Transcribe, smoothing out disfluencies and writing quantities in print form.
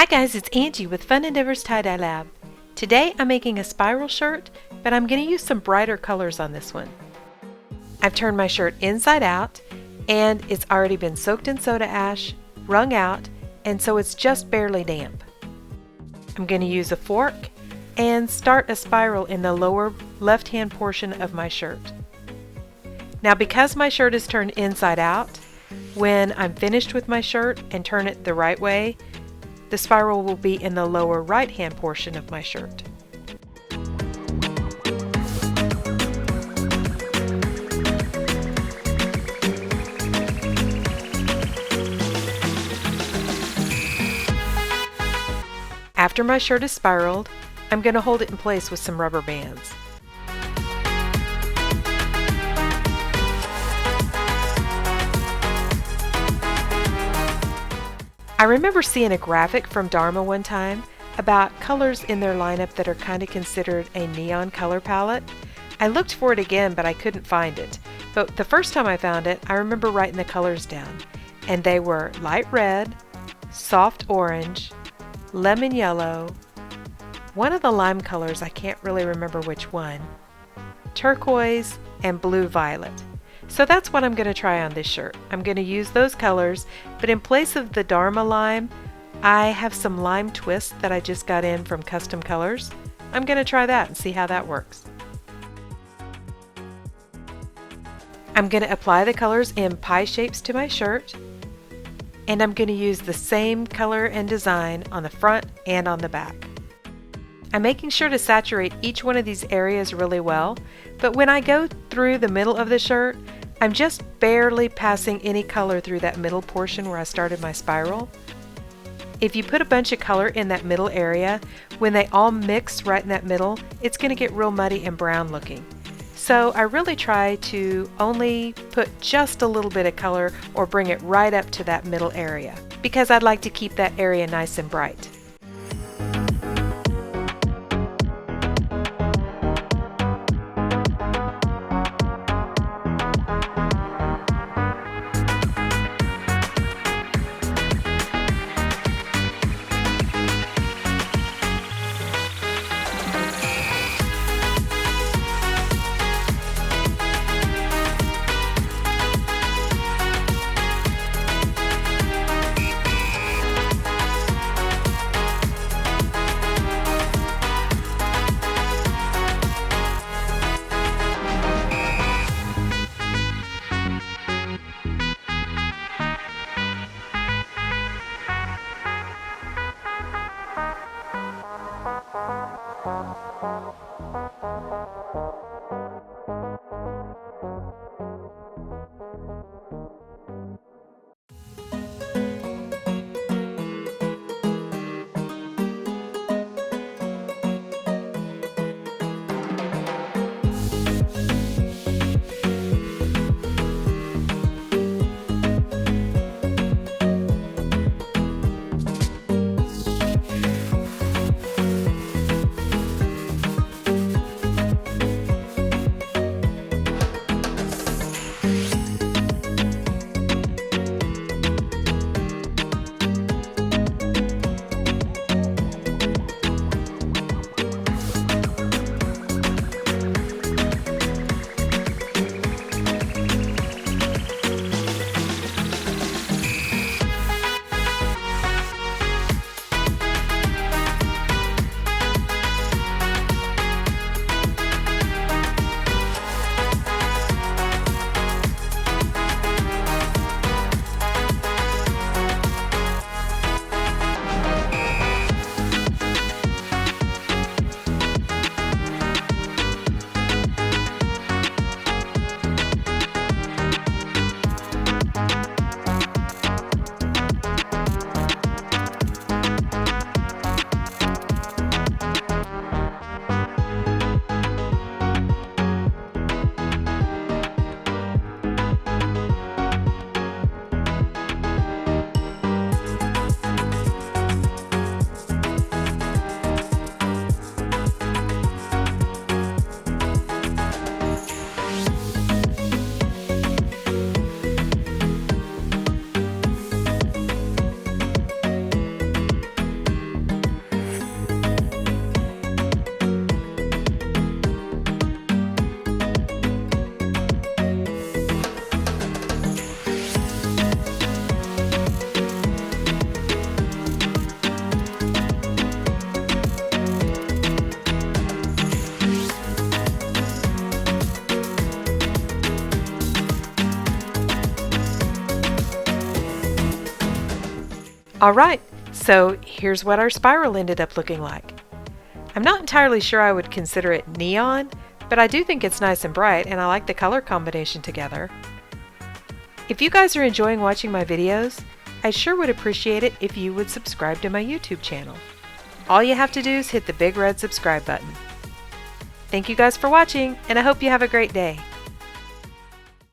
Hi guys, it's Angie with Fun Endeavors Tie-Dye Lab. Today I'm making a spiral shirt, but I'm going to use some brighter colors on this one. I've turned my shirt inside out and it's already been soaked in soda ash, wrung out, and so it's just barely damp. I'm going to use a fork and start a spiral in the lower left-hand portion of my shirt. Now because my shirt is turned inside out, when I'm finished with my shirt and turn it the right way, the spiral will be in the lower right-hand portion of my shirt. After my shirt is spiraled, I'm going to hold it in place with some rubber bands. I remember seeing a graphic from Dharma one time about colors in their lineup that are kind of considered a neon color palette. I looked for it again, but I couldn't find it. But the first time I found it, I remember writing the colors down. And they were light red, soft orange, lemon yellow, one of the lime colors, I can't really remember which one, turquoise, and blue violet. So that's what I'm going to try on this shirt. I'm going to use those colors, but in place of the Dharma lime, I have some lime twist that I just got in from Custom Colors. I'm going to try that and see how that works. I'm going to apply the colors in pie shapes to my shirt, and I'm going to use the same color and design on the front and on the back. I'm making sure to saturate each one of these areas really well, but when I go through the middle of the shirt, I'm just barely passing any color through that middle portion where I started my spiral. If you put a bunch of color in that middle area, when they all mix right in that middle, it's going to get real muddy and brown looking. So I really try to only put just a little bit of color or bring it right up to that middle area, because I'd like to keep that area nice and bright. Alright, so here's what our spiral ended up looking like. I'm not entirely sure I would consider it neon, but I do think it's nice and bright and I like the color combination together. If you guys are enjoying watching my videos, I sure would appreciate it if you would subscribe to my YouTube channel. All you have to do is hit the big red subscribe button. Thank you guys for watching, and I hope you have a great day.